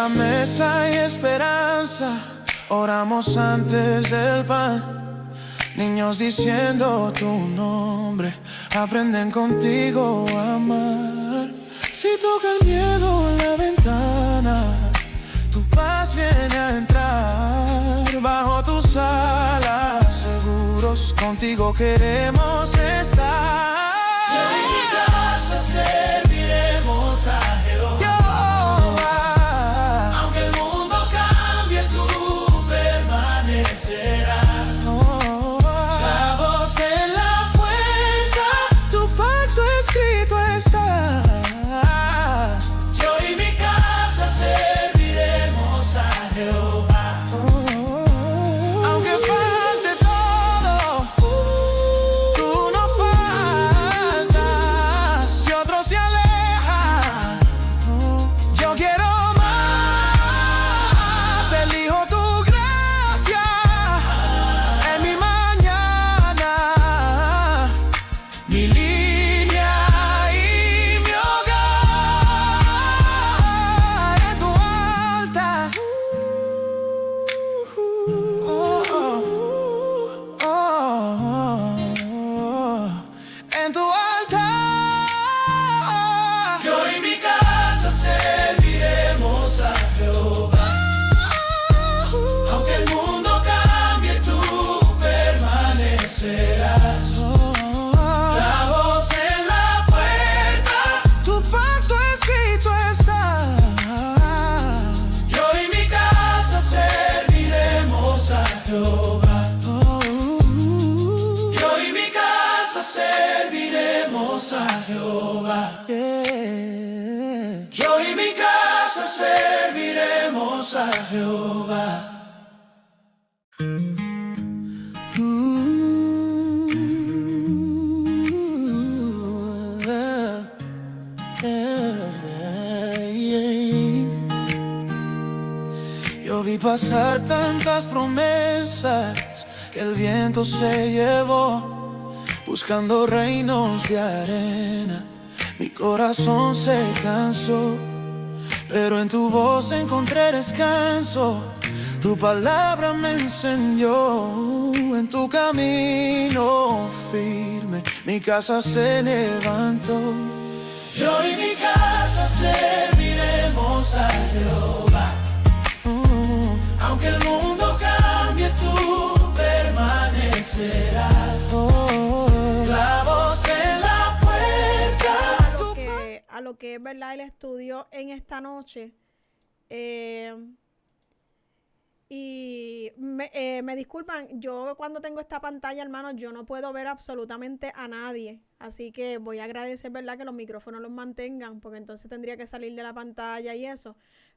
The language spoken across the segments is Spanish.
la mesa hay esperanza, oramos antes del pan. Niños diciendo tu nombre, aprenden contigo a amar. Si toca el miedo en la ventana, tu paz viene a entrar. Bajo tus alas, seguros contigo queremos estar. Yo y mi casa serviremos a Jehová. Aunque el mundo cambie, tú permanecerás. La voz en la puerta, Tu pacto escrito está. yo y mi casa serviremos a Jehová. Aunque falte todo, tú no faltas. Si otros se alejan, yo quiero más. Elijo tu gracia en mi mañana, mi línea y mi hogar en tu altar. En tu altar. Yo y mi casa serviremos a Jehová. Aunque el mundo cambie, tú permanecerás. La voz en la puerta, Tu pacto escrito está. yo y mi casa serviremos a Jehová. Yo y mi casa serviremos a Jehová. Yo y mi casa serviremos a Jehová. Yo vi pasar tantas promesas que el viento se llevó, buscando reinos de arena. Mi corazón se cansó, pero en tu voz encontré descanso. Tu palabra me encendió. En tu camino firme mi casa se levantó. Yo y mi casa serviremos a Jehová. Aunque el mundo cambie, tú permanecerás. La voz en la puerta. A lo que es verdad el estudio en esta noche. Y me disculpan, yo cuando tengo esta pantalla, hermano, yo no puedo ver absolutamente a nadie. Así que voy a agradecer, ¿verdad?, que los micrófonos los mantengan, porque entonces tendría que salir de la pantalla y eso.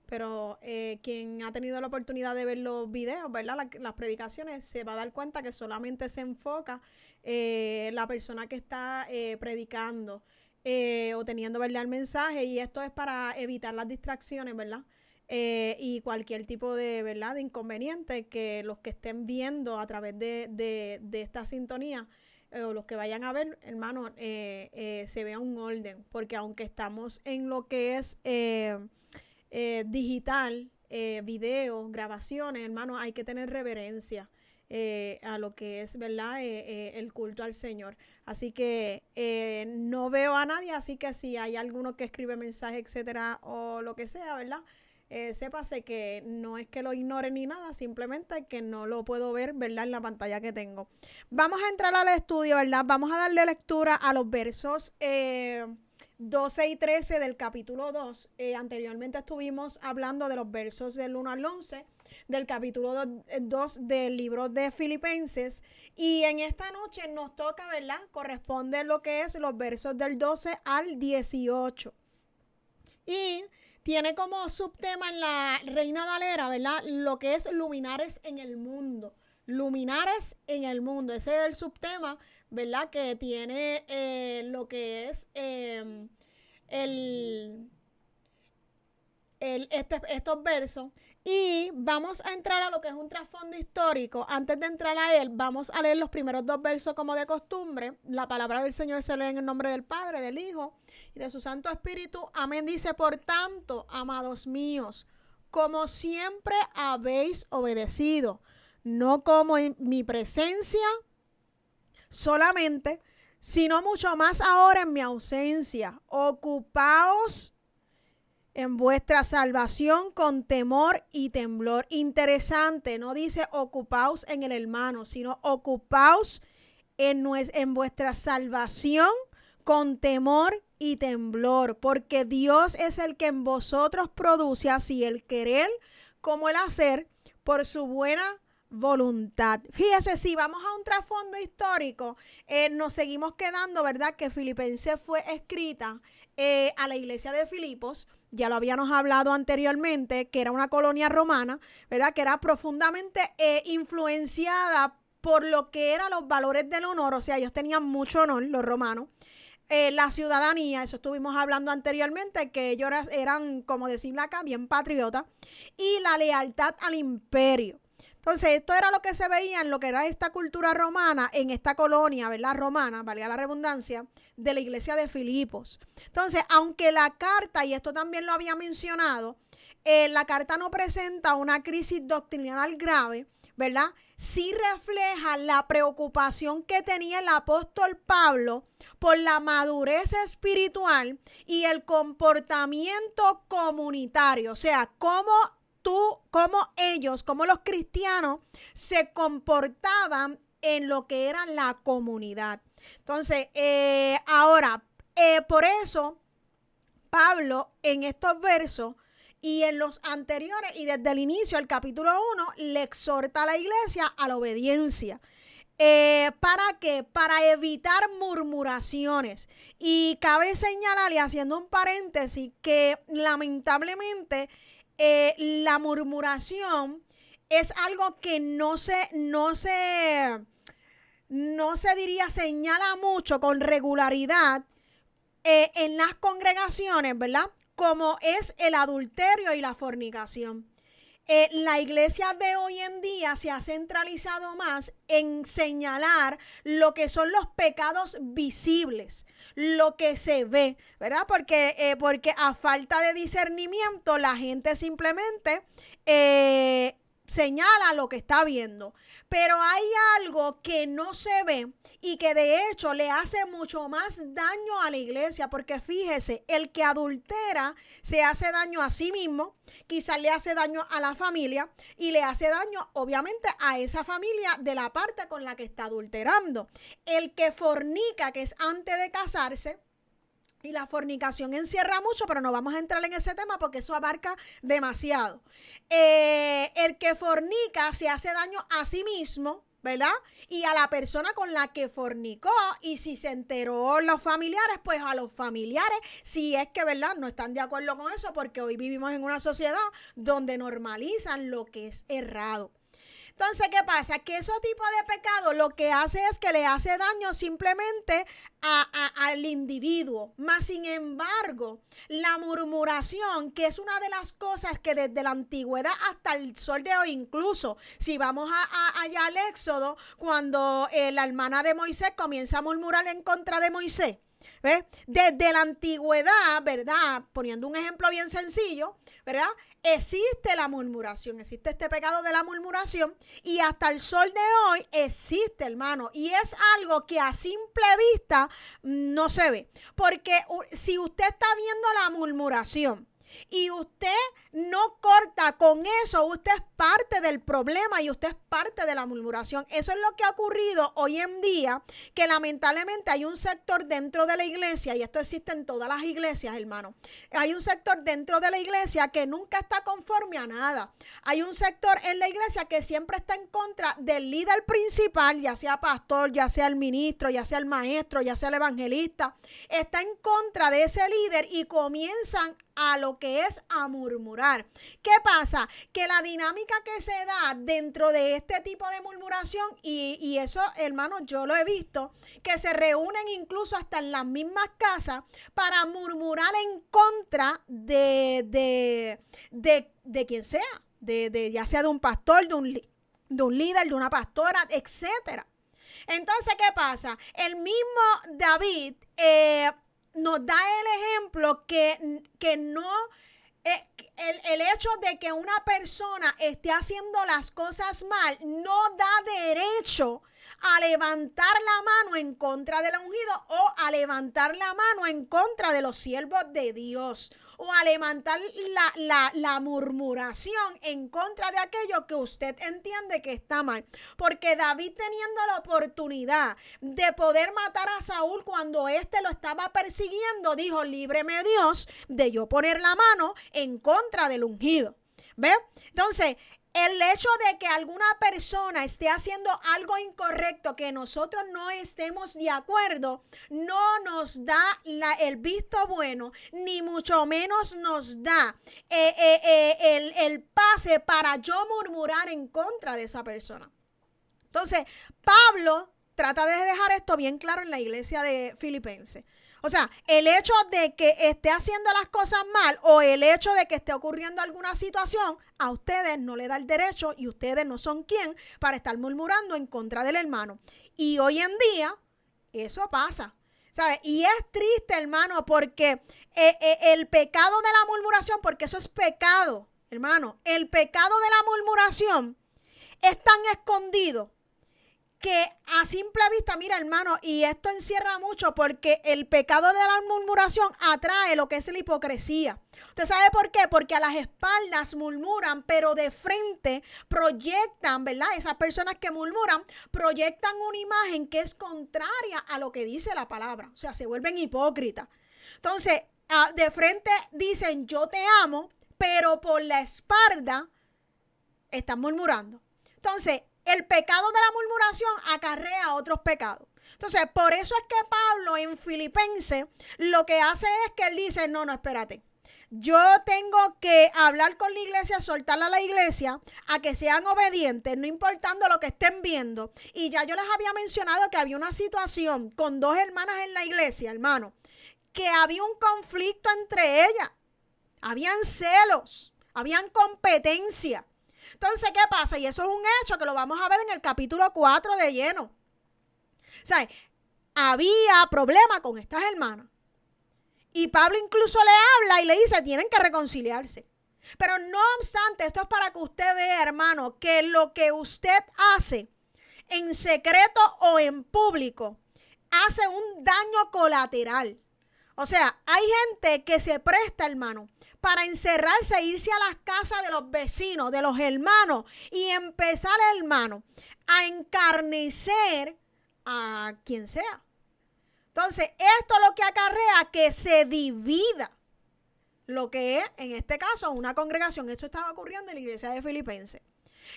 Pero quien ha tenido la oportunidad de ver los videos, ¿verdad?, las predicaciones, se va a dar cuenta que solamente se enfoca la persona que está predicando o teniendo, ¿verdad?, el mensaje. Y esto es para evitar las distracciones, ¿verdad? Y cualquier tipo de, ¿verdad?, de inconveniente que los que estén viendo a través de esta sintonía o los que vayan a ver, hermano, se vea un orden, porque aunque estamos en lo que es digital, video, grabaciones, hermano, hay que tener reverencia a lo que es, ¿verdad?, el culto al Señor. Así que no veo a nadie, así que si hay alguno que escribe mensajes, etcétera, o lo que sea, ¿verdad?, sépase que no es que lo ignore ni nada, simplemente que no lo puedo ver, ¿verdad?, en la pantalla que tengo. Vamos a entrar al estudio, ¿verdad? Vamos a darle lectura a los versos 12 y 13 del capítulo 2. Anteriormente estuvimos hablando de los versos del 1 al 11 del capítulo 2 del libro de Filipenses. Y en esta noche nos toca, ¿verdad?, corresponde lo que es los versos del 12 al 18. Y tiene como subtema en la Reina Valera, ¿verdad?, lo que es luminares en el mundo. Luminares en el mundo. Ese es el subtema, ¿verdad?, que tiene lo que es estos versos. Y vamos a entrar a lo que es un trasfondo histórico. Antes de entrar a él, vamos a leer los primeros dos versos como de costumbre. La palabra del Señor se lee en el nombre del Padre, del Hijo y de su Santo Espíritu. Amén. Dice: por tanto, amados míos, como siempre habéis obedecido, no como en mi presencia solamente, sino mucho más ahora en mi ausencia. Ocupaos en vuestra salvación con temor y temblor. Interesante, no dice ocupaos en el hermano, sino ocupaos en vuestra salvación con temor y temblor, porque Dios es el que en vosotros produce así el querer como el hacer por su buena voluntad. Fíjese, si vamos a un trasfondo histórico, nos seguimos quedando, ¿verdad? Que Filipenses fue escrita a la iglesia de Filipos. Ya lo habíamos hablado anteriormente, que era una colonia romana, ¿verdad? Que era profundamente influenciada por lo que eran los valores del honor. O sea, ellos tenían mucho honor, los romanos. La ciudadanía, eso estuvimos hablando anteriormente, que ellos eran, como decirlo acá, bien patriotas. Y la lealtad al imperio. Entonces, esto era lo que se veía en lo que era esta cultura romana, en esta colonia, ¿verdad? Romana, valga la redundancia, de la iglesia de Filipos. Entonces, aunque la carta, y esto también lo había mencionado, la carta no presenta una crisis doctrinal grave, ¿verdad? Sí refleja la preocupación que tenía el apóstol Pablo por la madurez espiritual y el comportamiento comunitario. O sea, cómo los cristianos se comportaban en lo que era la comunidad. Entonces, ahora, por eso, Pablo en estos versos y en los anteriores y desde el inicio del capítulo 1 le exhorta a la iglesia a la obediencia. ¿Para qué? Para evitar murmuraciones. Y cabe señalar, y haciendo un paréntesis, que lamentablemente la murmuración es algo que no se diría señala mucho con regularidad en las congregaciones, ¿verdad? Como es el adulterio y la fornicación. La iglesia de hoy en día se ha centralizado más en señalar lo que son los pecados visibles, lo que se ve, ¿verdad? Porque a falta de discernimiento la gente simplemente señala lo que está viendo. Pero hay algo que no se ve y que de hecho le hace mucho más daño a la iglesia, porque fíjese, el que adultera se hace daño a sí mismo, quizás le hace daño a la familia y le hace daño obviamente a esa familia de la parte con la que está adulterando. El que fornica, que es antes de casarse, y la fornicación encierra mucho, pero no vamos a entrar en ese tema porque eso abarca demasiado. El que fornica se hace daño a sí mismo, ¿verdad? Y a la persona con la que fornicó, y si se enteró los familiares, pues a los familiares, si es que, ¿verdad?, no están de acuerdo con eso, porque hoy vivimos en una sociedad donde normalizan lo que es errado. Entonces, ¿qué pasa? Que ese tipo de pecado lo que hace es que le hace daño simplemente al individuo. Mas, sin embargo, la murmuración, que es una de las cosas que desde la antigüedad hasta el sol de hoy, incluso si vamos allá al Éxodo, cuando la hermana de Moisés comienza a murmurar en contra de Moisés, ¿ves? Desde la antigüedad, ¿verdad? Poniendo un ejemplo bien sencillo, ¿verdad? Existe la murmuración, existe este pecado de la murmuración, y hasta el sol de hoy existe, hermano, y es algo que a simple vista no se ve, porque si usted está viendo la murmuración y usted no corta con eso, usted es parte del problema y usted es parte de la murmuración. Eso es lo que ha ocurrido hoy en día, que lamentablemente hay un sector dentro de la iglesia, y esto existe en todas las iglesias, hermano. Hay un sector dentro de la iglesia que nunca está conforme a nada. Hay un sector en la iglesia que siempre está en contra del líder principal, ya sea pastor, ya sea el ministro, ya sea el maestro, ya sea el evangelista. Está en contra de ese líder y comienzan a lo que es a murmurar. ¿Qué pasa? Que la dinámica que se da dentro de este tipo de murmuración, y eso, hermano, yo lo he visto, que se reúnen incluso hasta en las mismas casas para murmurar en contra de quien sea, ya sea de un pastor, de un líder, de una pastora, etcétera. Entonces, ¿qué pasa? El mismo David nos da el ejemplo que no El hecho de que una persona esté haciendo las cosas mal no da derecho a levantar la mano en contra del ungido o a levantar la mano en contra de los siervos de Dios o a levantar la murmuración en contra de aquello que usted entiende que está mal. Porque David, teniendo la oportunidad de poder matar a Saúl cuando éste lo estaba persiguiendo, dijo: líbreme Dios de yo poner la mano en contra del ungido. ¿Ve? Entonces, el hecho de que alguna persona esté haciendo algo incorrecto, que nosotros no estemos de acuerdo, no nos da el visto bueno, ni mucho menos nos da el pase para yo murmurar en contra de esa persona. Entonces, Pablo trata de dejar esto bien claro en la iglesia de Filipenses. O sea, el hecho de que esté haciendo las cosas mal o el hecho de que esté ocurriendo alguna situación, a ustedes no le da el derecho y ustedes no son quien para estar murmurando en contra del hermano. Y hoy en día eso pasa, ¿sabes? Y es triste, hermano, porque el pecado de la murmuración, porque eso es pecado, hermano, el pecado de la murmuración es tan escondido que a simple vista, mira, hermano, y esto encierra mucho porque el pecado de la murmuración atrae lo que es la hipocresía. ¿Usted sabe por qué? Porque a las espaldas murmuran, pero de frente proyectan, ¿verdad? Esas personas que murmuran proyectan una imagen que es contraria a lo que dice la palabra. O sea, se vuelven hipócritas. Entonces, de frente dicen: yo te amo, pero por la espalda están murmurando. Entonces, el pecado de la murmuración acarrea otros pecados. Entonces, por eso es que Pablo en Filipenses lo que hace es que él dice: no, espérate. Yo tengo que hablar con la iglesia, soltarla a la iglesia, a que sean obedientes, no importando lo que estén viendo. Y ya yo les había mencionado que había una situación con dos hermanas en la iglesia, hermano, que había un conflicto entre ellas. Habían celos, habían competencia. Entonces, ¿qué pasa? Y eso es un hecho que lo vamos a ver en el capítulo 4 de lleno. O sea, había problema con estas hermanas. Y Pablo incluso le habla y le dice: tienen que reconciliarse. Pero no obstante, esto es para que usted vea, hermano, que lo que usted hace en secreto o en público hace un daño colateral. O sea, hay gente que se presta, hermano, para encerrarse e irse a las casas de los vecinos, de los hermanos, y empezar, hermano, a encarnecer a quien sea. Entonces, esto es lo que acarrea que se divida lo que es, en este caso, una congregación. Esto estaba ocurriendo en la iglesia de Filipenses.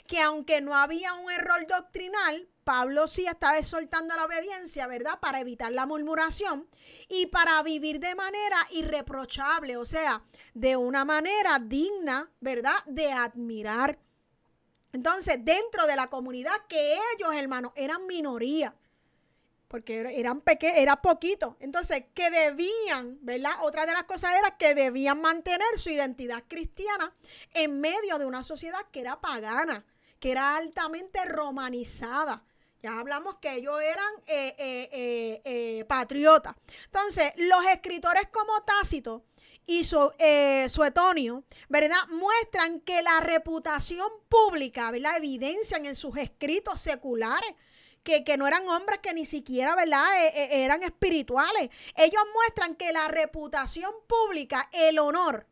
Que aunque no había un error doctrinal, Pablo sí estaba exhortando la obediencia, ¿verdad? Para evitar la murmuración y para vivir de manera irreprochable, o sea, de una manera digna, ¿verdad? De admirar. Entonces, dentro de la comunidad que ellos, hermanos, eran minoría, porque era poquito. Entonces, que debían, ¿verdad? Otra de las cosas era que debían mantener su identidad cristiana en medio de una sociedad que era pagana, que era altamente romanizada. Ya hablamos que ellos eran patriotas. Entonces, los escritores como Tácito y Suetonio, ¿verdad? Muestran que la reputación pública, ¿verdad? Evidencian en sus escritos seculares que no eran hombres que ni siquiera, ¿verdad? Eran espirituales. Ellos muestran que la reputación pública, el honor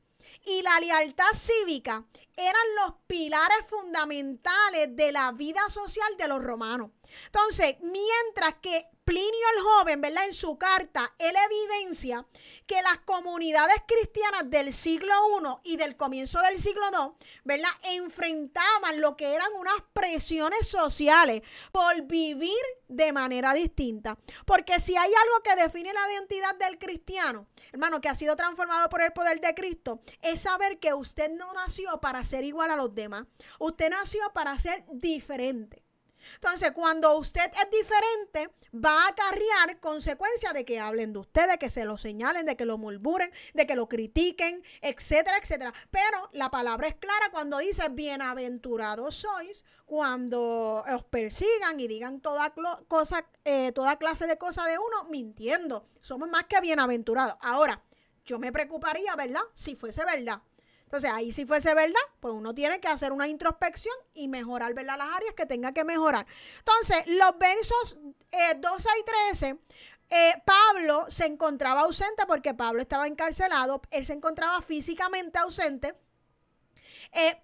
y la lealtad cívica eran los pilares fundamentales de la vida social de los romanos. Entonces, mientras que Plinio el joven, ¿verdad? En su carta, él evidencia que las comunidades cristianas del siglo I y del comienzo del siglo II, ¿verdad? Enfrentaban lo que eran unas presiones sociales por vivir de manera distinta. Porque si hay algo que define la identidad del cristiano, hermano, que ha sido transformado por el poder de Cristo, es saber que usted no nació para ser igual a los demás. Usted nació para ser diferente. Entonces, cuando usted es diferente, va a acarrear consecuencias de que hablen de usted, de que se lo señalen, de que lo murmuren, de que lo critiquen, etcétera, etcétera. Pero la palabra es clara cuando dice: bienaventurados sois cuando os persigan y digan toda clase de cosas de uno mintiendo. Somos más que bienaventurados. Ahora, yo me preocuparía, ¿verdad? Si fuese verdad. Entonces, ahí si fuese verdad, pues uno tiene que hacer una introspección y mejorar, ¿verdad?, las áreas que tenga que mejorar. Entonces, los versos 12 y 13, Pablo se encontraba ausente porque Pablo estaba encarcelado, él se encontraba físicamente ausente,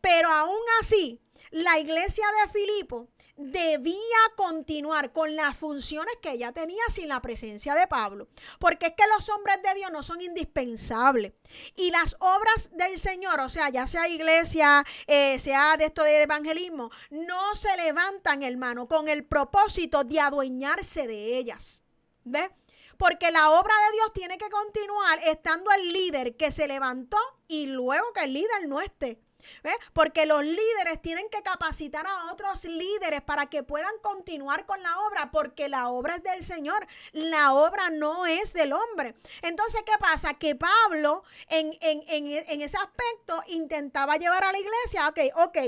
pero aún así, la iglesia de Filipo debía continuar con las funciones que ella tenía sin la presencia de Pablo, porque es que los hombres de Dios no son indispensables y las obras del Señor, o sea, ya sea iglesia, sea de esto de evangelismo, no se levantan, hermano, con el propósito de adueñarse de ellas, ¿ves? Porque la obra de Dios tiene que continuar estando el líder que se levantó y luego que el líder no esté. ¿Ves? Porque los líderes tienen que capacitar a otros líderes para que puedan continuar con la obra, porque la obra es del Señor, la obra no es del hombre. Entonces, ¿qué pasa? Que Pablo en ese aspecto intentaba llevar a la iglesia, ok,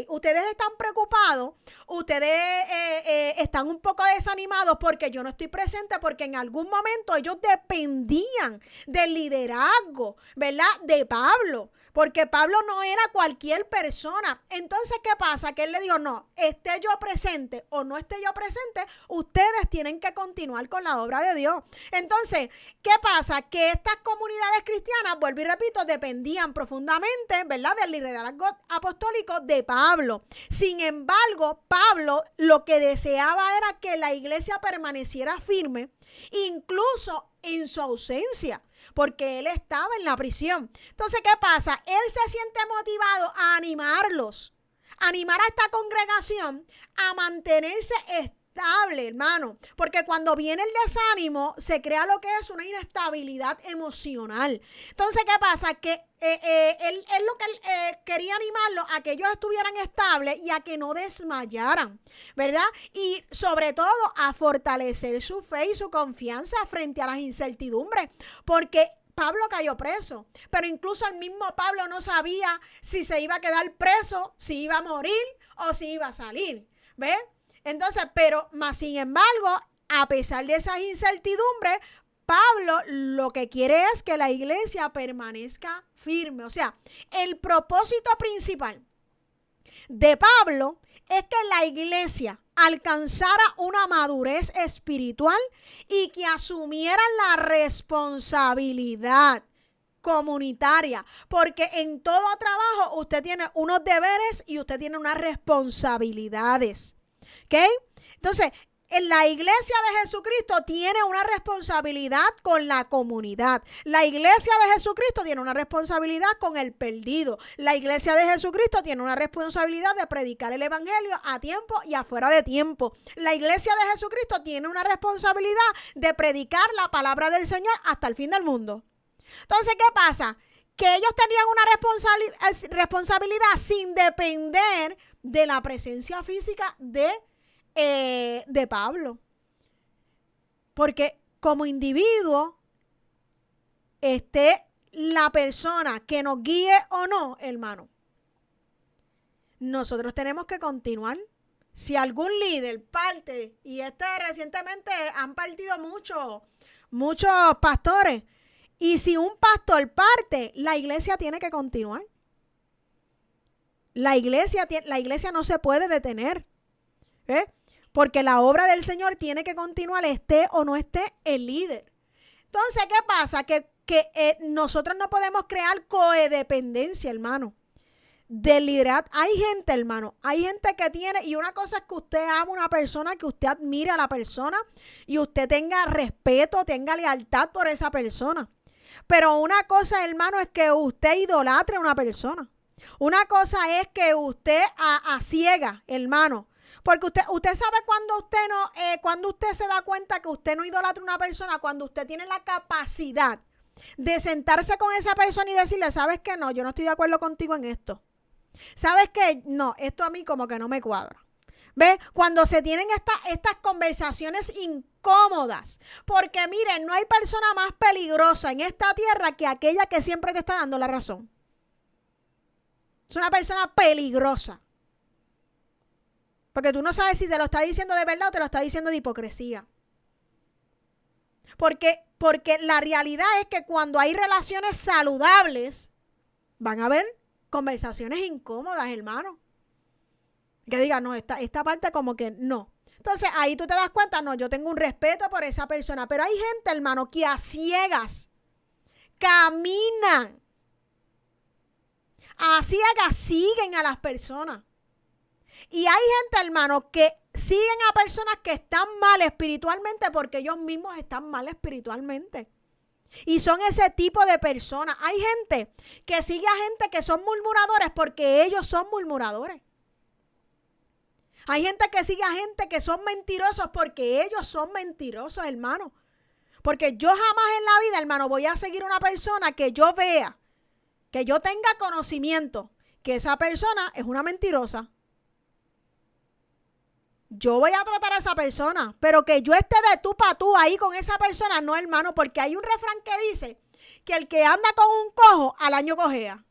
ustedes están preocupados, ustedes están un poco desanimados porque yo no estoy presente, porque en algún momento ellos dependían del liderazgo, ¿verdad?, de Pablo. Porque Pablo no era cualquier persona. Entonces, ¿qué pasa? Que él le dijo, no, esté yo presente o no esté yo presente, ustedes tienen que continuar con la obra de Dios. Entonces, ¿qué pasa? Que estas comunidades cristianas, vuelvo y repito, dependían profundamente, ¿verdad?, del liderazgo apostólico de Pablo. Sin embargo, Pablo lo que deseaba era que la iglesia permaneciera firme, incluso en su ausencia, porque él estaba en la prisión. Entonces, ¿qué pasa? Él se siente motivado a animarlos, animar a esta congregación a mantenerse estable, hermano, porque cuando viene el desánimo se crea lo que es una inestabilidad emocional. Entonces, ¿qué pasa? Que él lo que quería animarlos a que ellos estuvieran estables y a que no desmayaran, ¿verdad? Y sobre todo a fortalecer su fe y su confianza frente a las incertidumbres, porque Pablo cayó preso, pero incluso el mismo Pablo no sabía si se iba a quedar preso, si iba a morir o si iba a salir, ¿ves? Entonces, pero más sin embargo, a pesar de esas incertidumbres, Pablo lo que quiere es que la iglesia permanezca firme. O sea, el propósito principal de Pablo es que la iglesia alcanzara una madurez espiritual y que asumieran la responsabilidad comunitaria, porque en todo trabajo usted tiene unos deberes y usted tiene unas responsabilidades, ¿ok? Entonces, en la iglesia de Jesucristo tiene una responsabilidad con la comunidad. La iglesia de Jesucristo tiene una responsabilidad con el perdido. La iglesia de Jesucristo tiene una responsabilidad de predicar el evangelio a tiempo y afuera de tiempo. La iglesia de Jesucristo tiene una responsabilidad de predicar la palabra del Señor hasta el fin del mundo. Entonces, ¿qué pasa? Que ellos tenían una responsabilidad sin depender de la presencia física de Pablo, porque como individuo, esté la persona que nos guíe o no, hermano, nosotros tenemos que continuar. Si algún líder parte, y recientemente han partido muchos pastores, y si un pastor parte, la iglesia tiene que continuar. La iglesia no se puede detener, porque la obra del Señor tiene que continuar, esté o no esté el líder. Entonces, ¿qué pasa? Que nosotros no podemos crear codependencia, hermano, del liderazgo. Hay gente, hermano, hay gente que tiene, y una cosa es que usted ama a una persona, que usted admire a la persona y usted tenga respeto, tenga lealtad por esa persona. Pero una cosa, hermano, es que usted idolatre a una persona. Una cosa es que usted a ciega, hermano. Porque usted sabe cuando usted se da cuenta que usted no idolatra a una persona, cuando usted tiene la capacidad de sentarse con esa persona y decirle, ¿sabes qué? No, yo no estoy de acuerdo contigo en esto. ¿Sabes qué? No, esto a mí como que no me cuadra. ¿Ves? Cuando se tienen estas conversaciones incómodas. Porque miren, no hay persona más peligrosa en esta tierra que aquella que siempre te está dando la razón. Es una persona peligrosa. Porque tú no sabes si te lo está diciendo de verdad o te lo está diciendo de hipocresía. Porque la realidad es que cuando hay relaciones saludables, van a haber conversaciones incómodas, hermano. Que diga, no, esta parte como que no. Entonces ahí tú te das cuenta, no, yo tengo un respeto por esa persona. Pero hay gente, hermano, que a ciegas caminan. A ciegas siguen a las personas. Y hay gente, hermano, que siguen a personas que están mal espiritualmente porque ellos mismos están mal espiritualmente. Y son ese tipo de personas. Hay gente que sigue a gente que son murmuradores porque ellos son murmuradores. Hay gente que sigue a gente que son mentirosos porque ellos son mentirosos, hermano. Porque yo jamás en la vida, hermano, voy a seguir una persona que yo vea, que yo tenga conocimiento que esa persona es una mentirosa. Yo voy a tratar a esa persona, pero que yo esté de tú para tú ahí con esa persona, no, hermano, porque hay un refrán que dice que el que anda con un cojo al año cojea.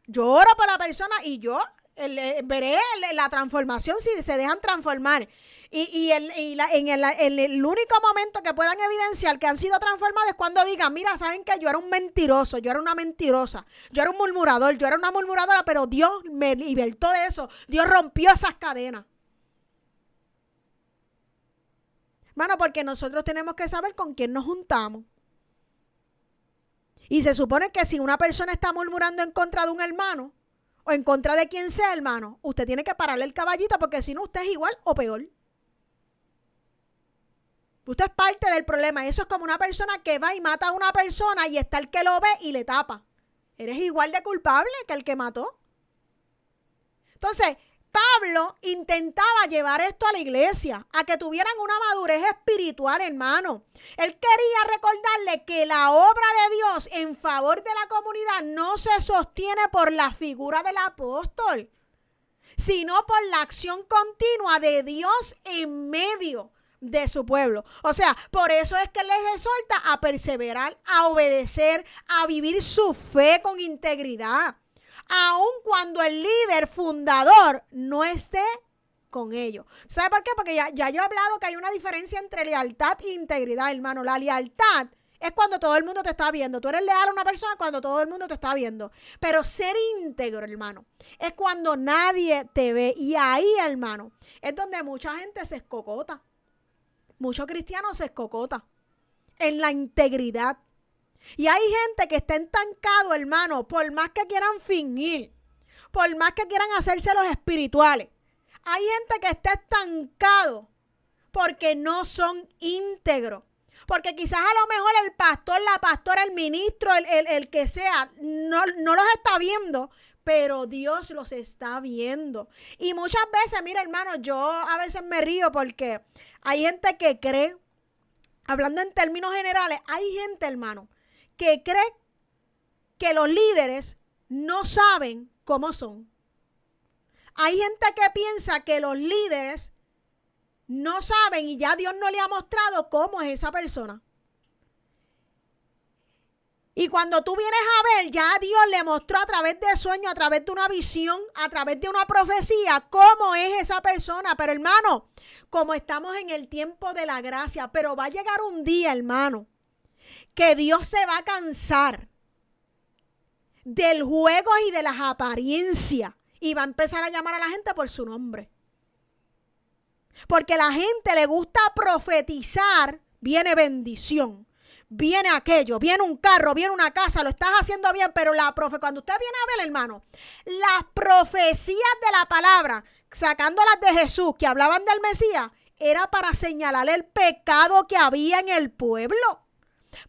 Yo oro por la persona y yo veré la transformación si se dejan transformar. En el único momento que puedan evidenciar que han sido transformados es cuando digan, mira, ¿saben qué? Yo era un mentiroso, yo era una mentirosa, yo era un murmurador, yo era una murmuradora, pero Dios me libertó de eso. Dios rompió esas cadenas. Hermano, porque nosotros tenemos que saber con quién nos juntamos. Y se supone que si una persona está murmurando en contra de un hermano o en contra de quien sea, hermano, usted tiene que pararle el caballito porque si no usted es igual o peor. Usted es parte del problema. Eso es como una persona que va y mata a una persona y está el que lo ve y le tapa. Eres igual de culpable que el que mató. Entonces, Pablo intentaba llevar esto a la iglesia, a que tuvieran una madurez espiritual, hermano. Él quería recordarle que la obra de Dios en favor de la comunidad no se sostiene por la figura del apóstol, sino por la acción continua de Dios en medio de su pueblo. O sea, por eso es que les exhorta a perseverar, a obedecer, a vivir su fe con integridad, aun cuando el líder fundador no esté con ellos. ¿Sabe por qué? Porque ya yo he hablado que hay una diferencia entre lealtad e integridad, hermano. La lealtad es cuando todo el mundo te está viendo. Tú eres leal a una persona cuando todo el mundo te está viendo. Pero ser íntegro, hermano, es cuando nadie te ve. Y ahí, hermano, es donde mucha gente se escocota. Muchos cristianos se escocotan en la integridad. Y hay gente que está estancado, hermano, por más que quieran fingir, por más que quieran hacerse los espirituales. Hay gente que está estancado porque no son íntegros. Porque quizás a lo mejor el pastor, la pastora, el ministro, el que sea, no los está viendo, pero Dios los está viendo. Y muchas veces, mira, hermano, yo a veces me río porque hay gente que cree, hablando en términos generales, hay gente, hermano, que cree que los líderes no saben cómo son. Hay gente que piensa que los líderes no saben y ya Dios no le ha mostrado cómo es esa persona. Y cuando tú vienes a ver, ya Dios le mostró a través de sueños, a través de una visión, a través de una profecía, cómo es esa persona. Pero hermano, como estamos en el tiempo de la gracia, pero va a llegar un día, hermano, que Dios se va a cansar del juego y de las apariencias y va a empezar a llamar a la gente por su nombre. Porque a la gente le gusta profetizar, viene bendición, viene aquello, viene un carro, viene una casa, lo estás haciendo bien, pero cuando usted viene a ver, hermano, las profecías de la palabra, sacándolas de Jesús, que hablaban del Mesías, era para señalar el pecado que había en el pueblo,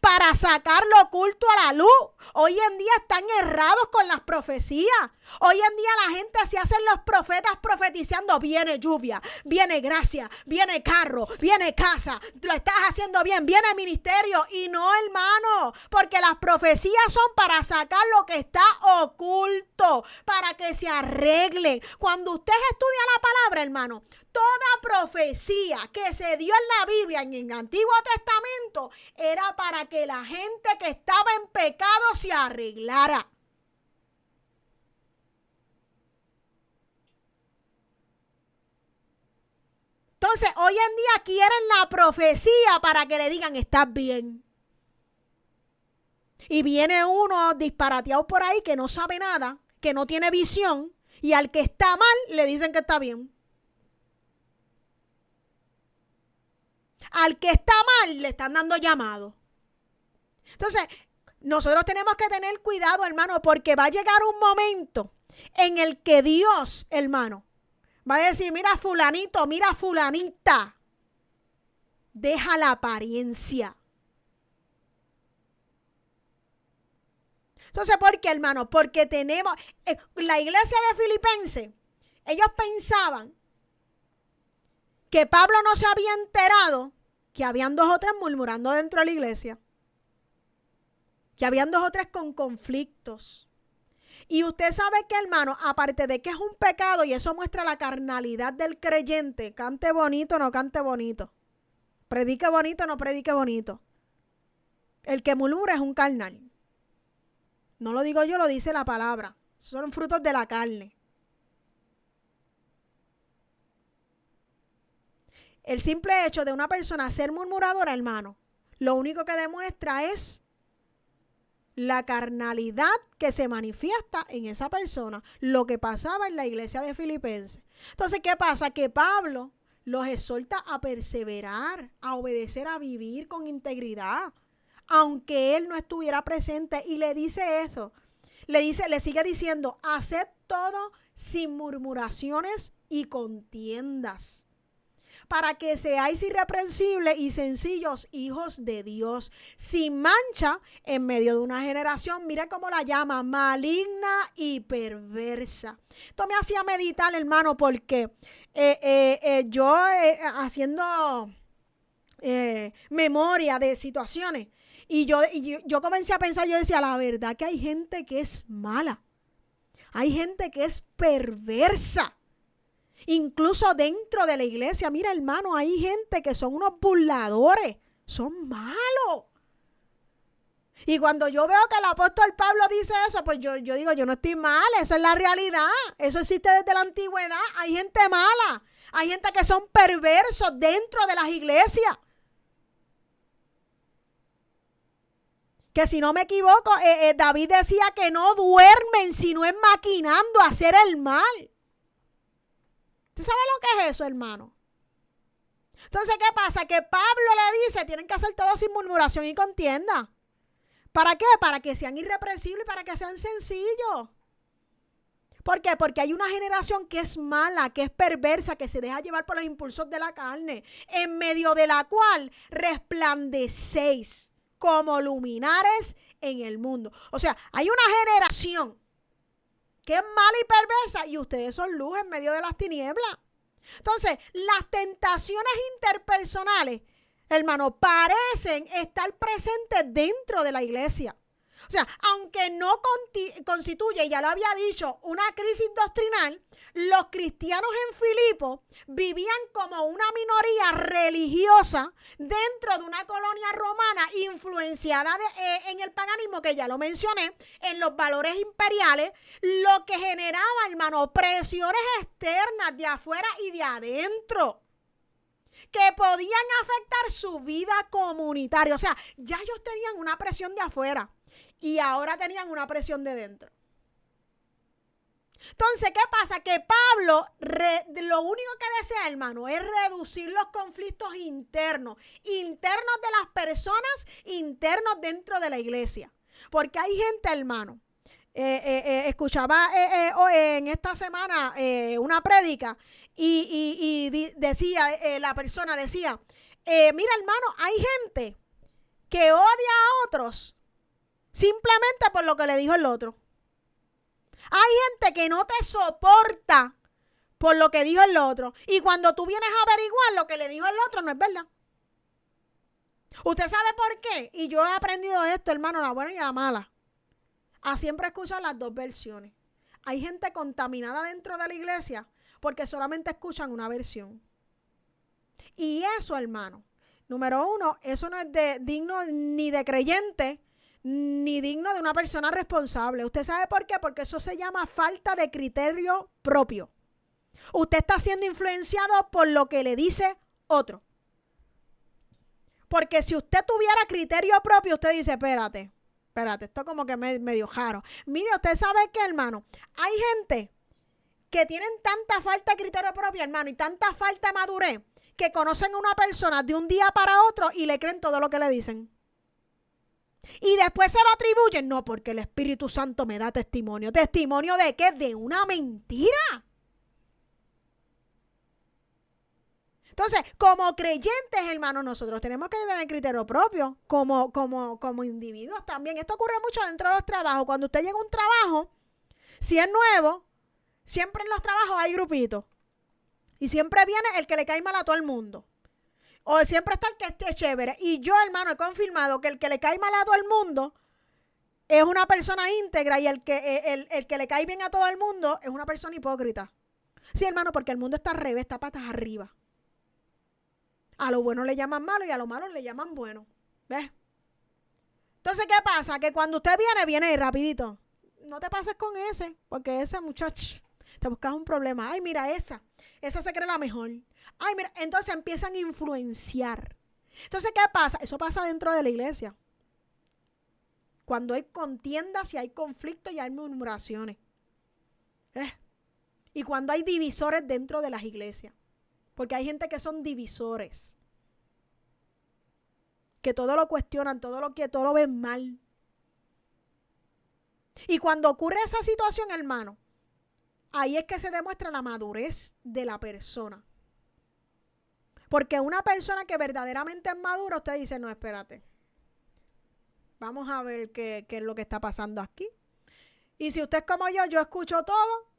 para sacar lo oculto a la luz. Hoy en día están errados con las profecías. Hoy en día la gente se hacen los profetas profetizando, viene lluvia, viene gracia, viene carro, viene casa, lo estás haciendo bien, viene ministerio. Y no, hermano, porque las profecías son para sacar lo que está oculto, para que se arregle. Cuando usted estudia la palabra, hermano, toda profecía que se dio en la Biblia, en el Antiguo Testamento, era para que la gente que estaba en pecado se arreglara. Entonces, hoy en día quieren la profecía para que le digan, estás bien. Y viene uno disparateado por ahí que no sabe nada, que no tiene visión y al que está mal le dicen que está bien. Al que está mal le están dando llamado. Entonces, nosotros tenemos que tener cuidado, hermano, porque va a llegar un momento en el que Dios, hermano, va a decir, mira fulanito, mira fulanita, deja la apariencia. Entonces, ¿por qué, hermano? Porque tenemos, la iglesia de Filipenses, ellos pensaban que Pablo no se había enterado que habían 2 o 3 murmurando dentro de la iglesia. Que habían 2 o 3 con conflictos. Y usted sabe que, hermano, aparte de que es un pecado y eso muestra la carnalidad del creyente, cante bonito, no cante bonito. Predique bonito, no predique bonito. El que murmura es un carnal. No lo digo yo, lo dice la palabra. Son frutos de la carne. El simple hecho de una persona ser murmuradora, hermano, lo único que demuestra es la carnalidad que se manifiesta en esa persona, lo que pasaba en la iglesia de Filipenses. Entonces, ¿qué pasa? Que Pablo los exhorta a perseverar, a obedecer, a vivir con integridad, aunque él no estuviera presente, y le dice eso, le sigue diciendo, haced todo sin murmuraciones y contiendas, para que seáis irreprensibles y sencillos hijos de Dios, sin mancha en medio de una generación, mira cómo la llama, maligna y perversa. Esto me hacía meditar, hermano, porque yo haciendo memoria de situaciones, y yo comencé a pensar, yo decía, la verdad que hay gente que es mala, hay gente que es perversa. Incluso dentro de la iglesia, mira, hermano, hay gente que son unos burladores, son malos. Y cuando yo veo que el apóstol Pablo dice eso, pues yo digo, yo no estoy mal, eso es la realidad. Eso existe desde la antigüedad. Hay gente mala, hay gente que son perversos dentro de las iglesias. Que si no me equivoco, David decía que no duermen, sino es maquinando hacer el mal. ¿Usted sabe lo que es eso, hermano? Entonces, ¿qué pasa? Que Pablo le dice, tienen que hacer todo sin murmuración y contienda. ¿Para qué? Para que sean irreprensibles, para que sean sencillos. ¿Por qué? Porque hay una generación que es mala, que es perversa, que se deja llevar por los impulsos de la carne, en medio de la cual resplandecéis como luminares en el mundo. O sea, hay una generación que es mala y perversa, y ustedes son luz en medio de las tinieblas. Entonces, las tentaciones interpersonales, hermano, parecen estar presentes dentro de la iglesia. O sea, aunque no constituye, ya lo había dicho, una crisis doctrinal, los cristianos en Filipo vivían como una minoría religiosa dentro de una colonia romana influenciada en el paganismo, que ya lo mencioné, en los valores imperiales, lo que generaba, hermano, presiones externas de afuera y de adentro, que podían afectar su vida comunitaria. O sea, ya ellos tenían una presión de afuera y ahora tenían una presión de dentro. Entonces, ¿qué pasa? Que Pablo lo único que desea, hermano, es reducir los conflictos internos de las personas, internos dentro de la iglesia. Porque hay gente, hermano, escuchaba en esta semana una prédica y decía, la persona decía, mira, hermano, hay gente que odia a otros simplemente por lo que le dijo el otro. Hay gente que no te soporta por lo que dijo el otro. Y cuando tú vienes a averiguar lo que le dijo el otro, no es verdad. ¿Usted sabe por qué? Y yo he aprendido esto, hermano, la buena y la mala. A siempre escuchar las dos versiones. Hay gente contaminada dentro de la iglesia porque solamente escuchan una versión. Y eso, hermano, número uno, eso no es digno ni de creyente, ni digno de una persona responsable. ¿Usted sabe por qué? Porque eso se llama falta de criterio propio. Usted está siendo influenciado por lo que le dice otro. Porque si usted tuviera criterio propio, usted dice, espérate, espérate, esto como que medio raro. Mire, usted sabe que, hermano, hay gente que tienen tanta falta de criterio propio, hermano, y tanta falta de madurez, que conocen a una persona de un día para otro y le creen todo lo que le dicen. Y después se lo atribuyen, no, porque el Espíritu Santo me da testimonio. ¿Testimonio de qué? De una mentira. Entonces, como creyentes, hermanos, nosotros tenemos que tener criterio propio, como individuos también. Esto ocurre mucho dentro de los trabajos. Cuando usted llega a un trabajo, si es nuevo, siempre en los trabajos hay grupitos. Y siempre viene el que le cae mal a todo el mundo. O siempre está el que esté chévere. Y yo, hermano, he confirmado que el que le cae mal a todo el mundo es una persona íntegra, y el que le cae bien a todo el mundo es una persona hipócrita. Sí, hermano, porque el mundo está al revés, está patas arriba. A lo bueno le llaman malo y a lo malo le llaman bueno. ¿Ves? Entonces, ¿qué pasa? Que cuando usted viene rapidito. No te pases con ese, porque ese muchacho, te buscas un problema. Ay, mira esa se cree la mejor. Ay, mira, entonces empiezan a influenciar. Entonces, ¿qué pasa? Eso pasa dentro de la iglesia. Cuando hay contiendas y hay conflictos y hay murmuraciones. Y cuando hay divisores dentro de las iglesias. Porque hay gente que son divisores. Que todo lo cuestionan, todo lo ven mal. Y cuando ocurre esa situación, hermano, ahí es que se demuestra la madurez de la persona. Porque una persona que verdaderamente es madura, usted dice, no, espérate. Vamos a ver qué es lo que está pasando aquí. Y si usted es como yo escucho todo.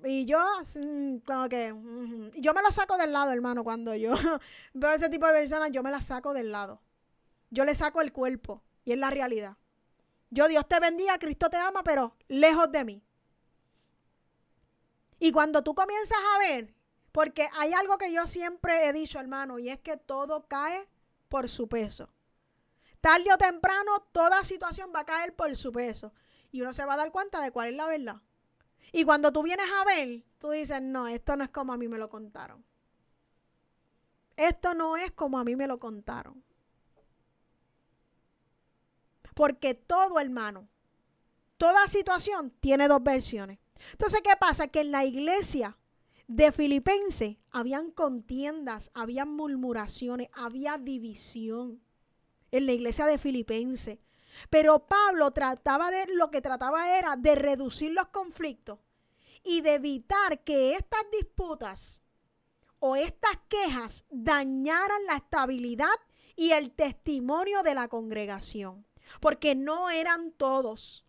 Y yo, como que, yo me lo saco del lado, hermano. Cuando yo veo ese tipo de personas, yo me las saco del lado. Yo le saco el cuerpo. Y es la realidad. Dios te bendiga, Cristo te ama, pero lejos de mí. Y cuando tú comienzas a ver, porque hay algo que yo siempre he dicho, hermano, y es que todo cae por su peso. Tarde o temprano, toda situación va a caer por su peso. Y uno se va a dar cuenta de cuál es la verdad. Y cuando tú vienes a ver, tú dices, no, esto no es como a mí me lo contaron. Esto no es como a mí me lo contaron. Porque todo, hermano, toda situación tiene dos versiones. Entonces, ¿qué pasa? Que en la iglesia de Filipenses habían contiendas, habían murmuraciones, había división en la iglesia de Filipenses. Pero Pablo lo que trataba era de reducir los conflictos y de evitar que estas disputas o estas quejas dañaran la estabilidad y el testimonio de la congregación. Porque no eran todos.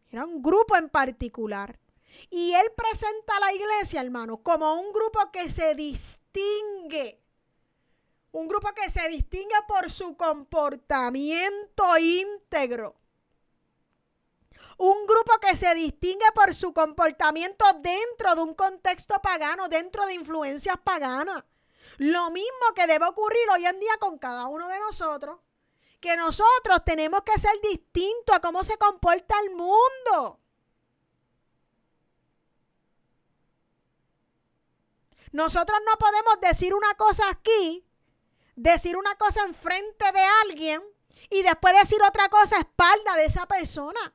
Era un grupo en particular. Y él presenta a la iglesia, hermano, como un grupo que se distingue. Un grupo que se distingue por su comportamiento íntegro. Un grupo que se distingue por su comportamiento dentro de un contexto pagano, dentro de influencias paganas. Lo mismo que debe ocurrir hoy en día con cada uno de nosotros. Que nosotros tenemos que ser distintos a cómo se comporta el mundo. Nosotros no podemos decir una cosa aquí, decir una cosa enfrente de alguien y después decir otra cosa a espalda de esa persona.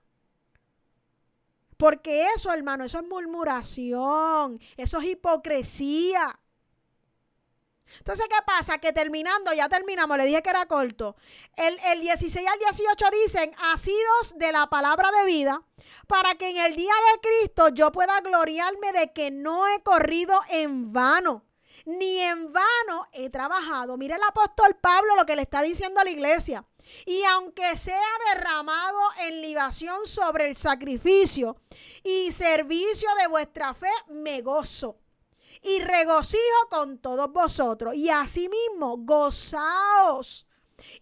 Porque eso, hermano, eso es murmuración, eso es hipocresía. Entonces, ¿qué pasa? Que ya terminamos, le dije que era corto. El 16 al 18 dicen, asidos de la palabra de vida, para que en el día de Cristo yo pueda gloriarme de que no he corrido en vano, ni en vano he trabajado. Mire el apóstol Pablo lo que le está diciendo a la iglesia. Y aunque sea derramado en libación sobre el sacrificio y servicio de vuestra fe, me gozo. Y regocijo con todos vosotros. Y asimismo, gozaos.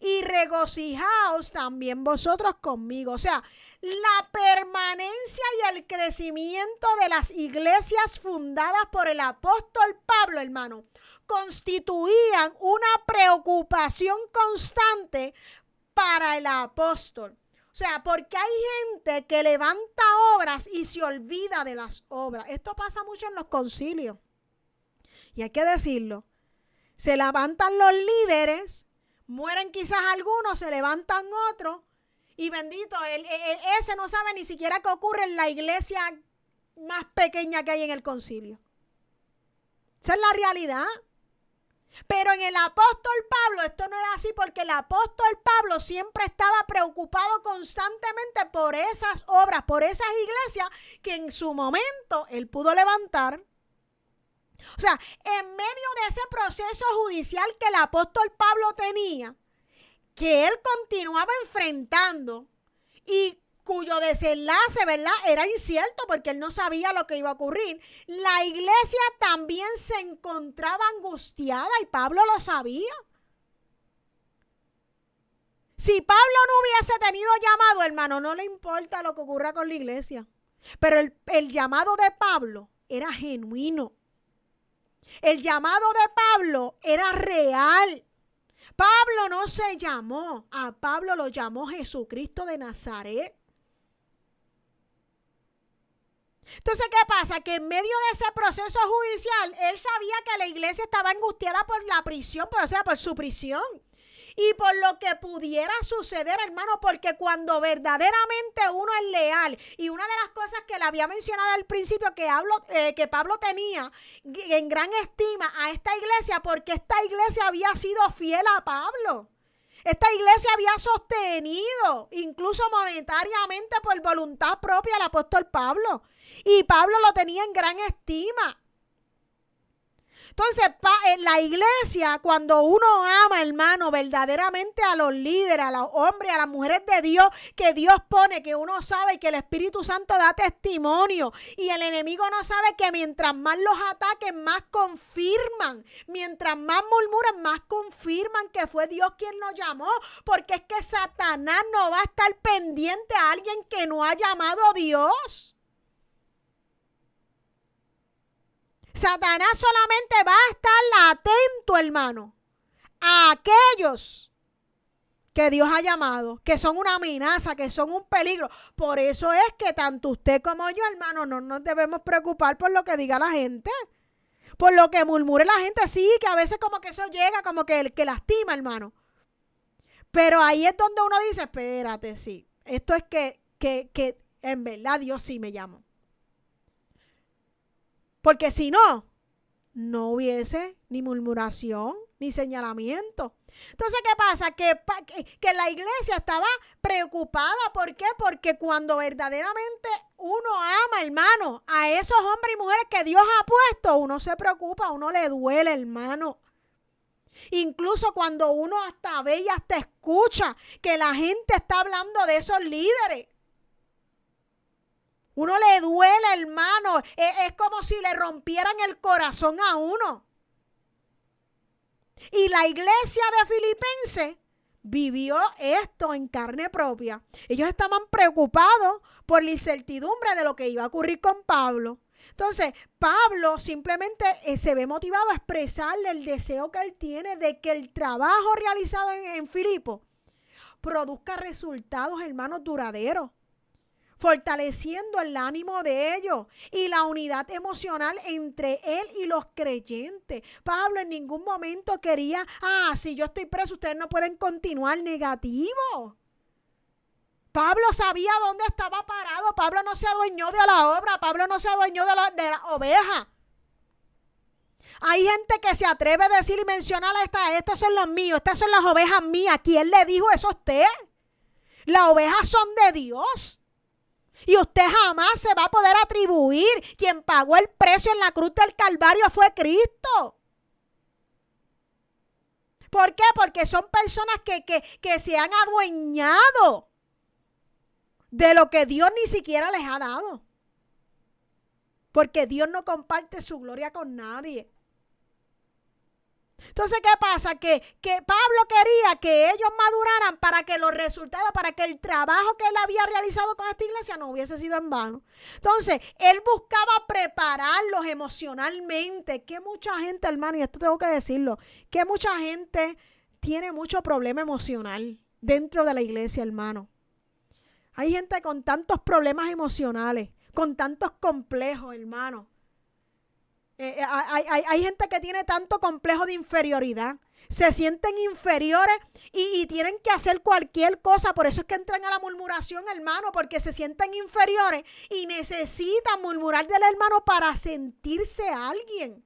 Y regocijaos también vosotros conmigo. O sea, la permanencia y el crecimiento de las iglesias fundadas por el apóstol Pablo, hermano, constituían una preocupación constante para el apóstol. O sea, porque hay gente que levanta obras y se olvida de las obras. Esto pasa mucho en los concilios. Y hay que decirlo, se levantan los líderes, mueren quizás algunos, se levantan otros Y bendito, ese no sabe ni siquiera qué ocurre en la iglesia más pequeña que hay en el concilio. Esa es la realidad. Pero en el apóstol Pablo esto no era así, porque el apóstol Pablo siempre estaba preocupado constantemente por esas obras, por esas iglesias que en su momento él pudo levantar. O sea, en medio de ese proceso judicial que el apóstol Pablo tenía, que él continuaba enfrentando y cuyo desenlace, ¿verdad?, era incierto porque él no sabía lo que iba a ocurrir. La iglesia también se encontraba angustiada y Pablo lo sabía. Si Pablo no hubiese tenido llamado, hermano, no le importa lo que ocurra con la iglesia. Pero el llamado de Pablo era genuino. El llamado de Pablo era real. Pablo no se llamó, a Pablo lo llamó Jesucristo de Nazaret. Entonces, ¿qué pasa? Que en medio de ese proceso judicial, él sabía que la iglesia estaba angustiada por la prisión, por su prisión. Y por lo que pudiera suceder, hermano, porque cuando verdaderamente uno es leal, y una de las cosas que le había mencionado al principio, que Pablo tenía en gran estima a esta iglesia, porque esta iglesia había sido fiel a Pablo. Esta iglesia había sostenido, incluso monetariamente por voluntad propia, al apóstol Pablo. Y Pablo lo tenía en gran estima. Entonces, en la iglesia, cuando uno ama, hermano, verdaderamente a los líderes, a los hombres, a las mujeres de Dios, que Dios pone, que uno sabe que el Espíritu Santo da testimonio, y el enemigo no sabe que mientras más los ataquen, más confirman, mientras más murmuran, más confirman que fue Dios quien los llamó, porque es que Satanás no va a estar pendiente a alguien que no ha llamado a Dios. Satanás solamente va a estar atento, hermano, a aquellos que Dios ha llamado, que son una amenaza, que son un peligro. Por eso es que tanto usted como yo, hermano, no nos debemos preocupar por lo que diga la gente, por lo que murmure la gente. Sí, que a veces como que eso llega, como que lastima, hermano. Pero ahí es donde uno dice, espérate, sí, esto es que en verdad Dios sí me llamó. Porque si no, no hubiese ni murmuración ni señalamiento. Entonces, ¿qué pasa? Que la iglesia estaba preocupada. ¿Por qué? Porque cuando verdaderamente uno ama, hermano, a esos hombres y mujeres que Dios ha puesto, uno se preocupa, uno le duele, hermano. Incluso cuando uno hasta ve y hasta escucha que la gente está hablando de esos líderes. Uno le duele, hermano. Es como si le rompieran el corazón a uno. Y la iglesia de Filipenses vivió esto en carne propia. Ellos estaban preocupados por la incertidumbre de lo que iba a ocurrir con Pablo. Entonces, Pablo simplemente se ve motivado a expresarle el deseo que él tiene de que el trabajo realizado en Filipo produzca resultados, hermanos, duraderos, fortaleciendo el ánimo de ellos y la unidad emocional entre él y los creyentes. Pablo en ningún momento quería, si yo estoy preso, ustedes no pueden continuar, negativo. Pablo sabía dónde estaba parado. Pablo no se adueñó de la obra. Pablo no se adueñó de la oveja. Hay gente que se atreve a decir y mencionar estos son los míos, estas son las ovejas mías. ¿Quién le dijo eso a usted? Las ovejas son de Dios. Y usted jamás se va a poder atribuir. Quien pagó el precio en la cruz del Calvario fue Cristo. ¿Por qué? Porque son personas que se han adueñado de lo que Dios ni siquiera les ha dado. Porque Dios no comparte su gloria con nadie. Entonces, ¿qué pasa? Que Pablo quería que ellos maduraran para que los resultados, para que el trabajo que él había realizado con esta iglesia no hubiese sido en vano. Entonces, él buscaba prepararlos emocionalmente. Que mucha gente, hermano, y esto tengo que decirlo, que mucha gente tiene mucho problema emocional dentro de la iglesia, hermano. Hay gente con tantos problemas emocionales, con tantos complejos, hermano. Hay gente que tiene tanto complejo de inferioridad. se sienten inferiores y tienen que hacer cualquier cosa. Por eso es que entran a la murmuración, hermano, porque se sienten inferiores y necesitan murmurar del hermano para sentirse alguien.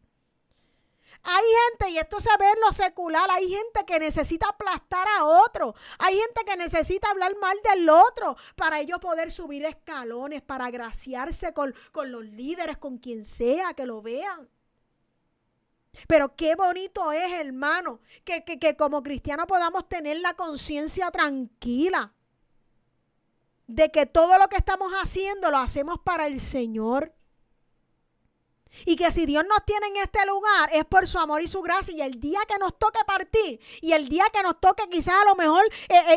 Hay gente, y esto se ve en lo secular, hay gente que necesita aplastar a otro. Hay gente que necesita hablar mal del otro para ellos poder subir escalones, para agraciarse con los líderes, con quien sea, que lo vean. Pero qué bonito es, hermano, que como cristianos podamos tener la conciencia tranquila de que todo lo que estamos haciendo lo hacemos para el Señor. Y que si Dios nos tiene en este lugar es por su amor y su gracia. Y el día que nos toque partir, y el día que nos toque quizás a lo mejor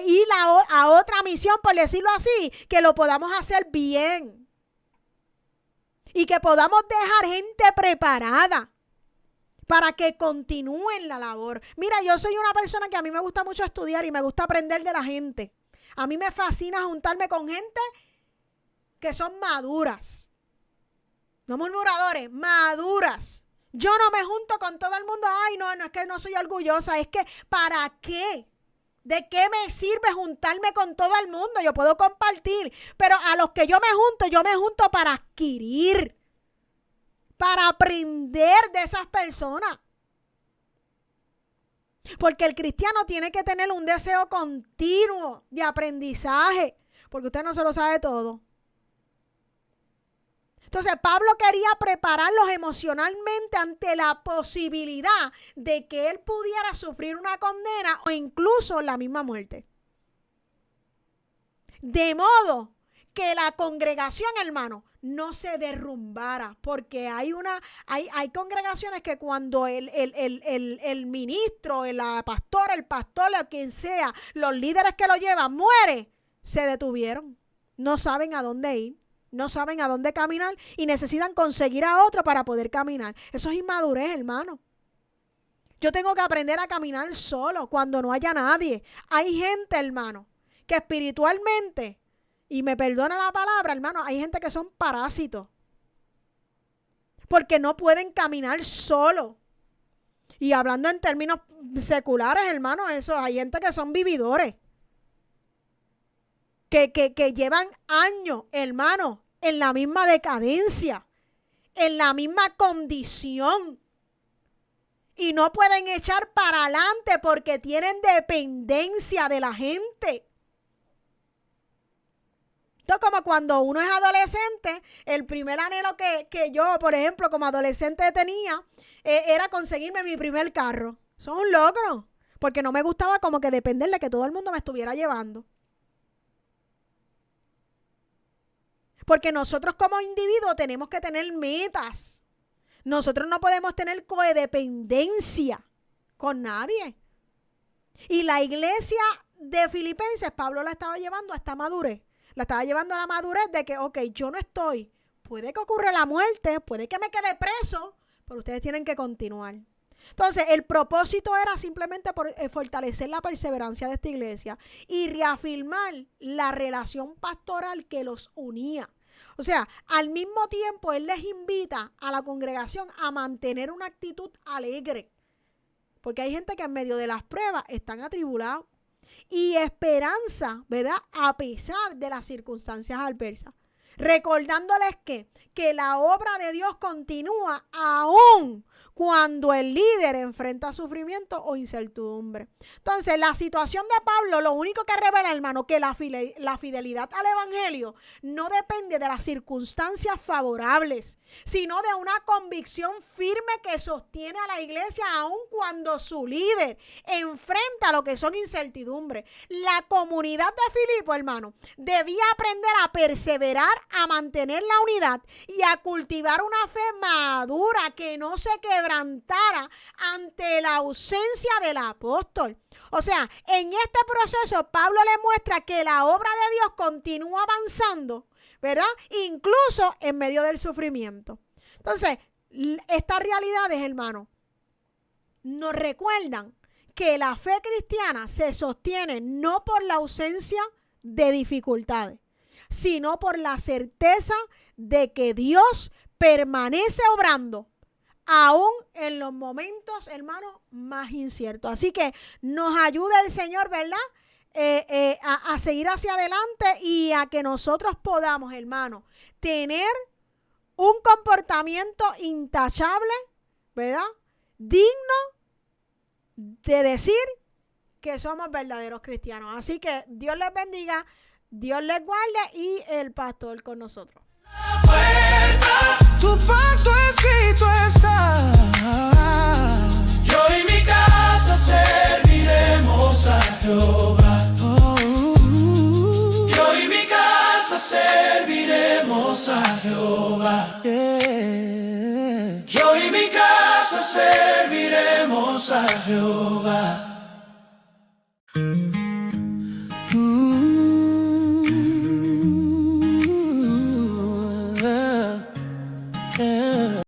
ir a otra misión, por decirlo así, que lo podamos hacer bien. Y que podamos dejar gente preparada para que continúen la labor. Mira, yo soy una persona que a mí me gusta mucho estudiar y me gusta aprender de la gente. A mí me fascina juntarme con gente que son maduras. No murmuradores, maduras. Yo no me junto con todo el mundo. Ay, no, es que no soy orgullosa. Es que, ¿para qué? ¿De qué me sirve juntarme con todo el mundo? Yo puedo compartir, pero a los que yo me junto para adquirir, para aprender de esas personas. Porque el cristiano tiene que tener un deseo continuo de aprendizaje, porque usted no se lo sabe todo. Entonces Pablo quería prepararlos emocionalmente ante la posibilidad de que él pudiera sufrir una condena o incluso la misma muerte. De modo que la congregación, hermano, no se derrumbara, porque hay congregaciones que cuando el ministro, el pastor, o quien sea, los líderes que lo llevan, muere, se detuvieron. No saben a dónde ir, no saben a dónde caminar y necesitan conseguir a otro para poder caminar. Eso es inmadurez, hermano. Yo tengo que aprender a caminar solo cuando no haya nadie. Hay gente, hermano, que espiritualmente, y me perdona la palabra, hermano, hay gente que son parásitos. Porque no pueden caminar solo. Y hablando en términos seculares, hermano, eso, hay gente que son vividores. Que llevan años, hermano, en la misma decadencia, en la misma condición. Y no pueden echar para adelante porque tienen dependencia de la gente. Entonces, como cuando uno es adolescente, el primer anhelo que yo, por ejemplo, como adolescente tenía, era conseguirme mi primer carro. Eso es un logro, porque no me gustaba como que depender de que todo el mundo me estuviera llevando. Porque nosotros como individuos tenemos que tener metas. Nosotros no podemos tener codependencia con nadie. Y la iglesia de Filipenses, Pablo la estaba llevando a esta madurez. La estaba llevando a la madurez de que, ok, yo no estoy. Puede que ocurra la muerte, puede que me quede preso, pero ustedes tienen que continuar. Entonces, el propósito era simplemente fortalecer la perseverancia de esta iglesia y reafirmar la relación pastoral que los unía. O sea, al mismo tiempo, él les invita a la congregación a mantener una actitud alegre. Porque hay gente que en medio de las pruebas están atribulados. Y esperanza, ¿verdad? A pesar de las circunstancias adversas. Recordándoles que la obra de Dios continúa aún cuando el líder enfrenta sufrimiento o incertidumbre. Entonces, la situación de Pablo, lo único que revela, hermano, que la fidelidad al evangelio no depende de las circunstancias favorables, sino de una convicción firme que sostiene a la iglesia aun cuando su líder enfrenta lo que son incertidumbres. La comunidad de Filipo, hermano, debía aprender a perseverar, a mantener la unidad y a cultivar una fe madura que no se quebrantara ante la ausencia del apóstol. O sea, en este proceso Pablo le muestra que la obra de Dios continúa avanzando, ¿verdad? Incluso en medio del sufrimiento. Entonces, estas realidades, hermano, nos recuerdan que la fe cristiana se sostiene no por la ausencia de dificultades, sino por la certeza de que Dios permanece obrando aún en los momentos, hermano, más inciertos. Así que nos ayuda el Señor, ¿verdad? A seguir hacia adelante y a que nosotros podamos, hermano, tener un comportamiento intachable, ¿verdad? Digno de decir que somos verdaderos cristianos. Así que Dios les bendiga, Dios les guarde y el pastor con nosotros. Tu pacto escrito está. Yo y mi casa serviremos a Jehová. Yo y mi casa serviremos a Jehová. Yo y mi casa serviremos a Jehová.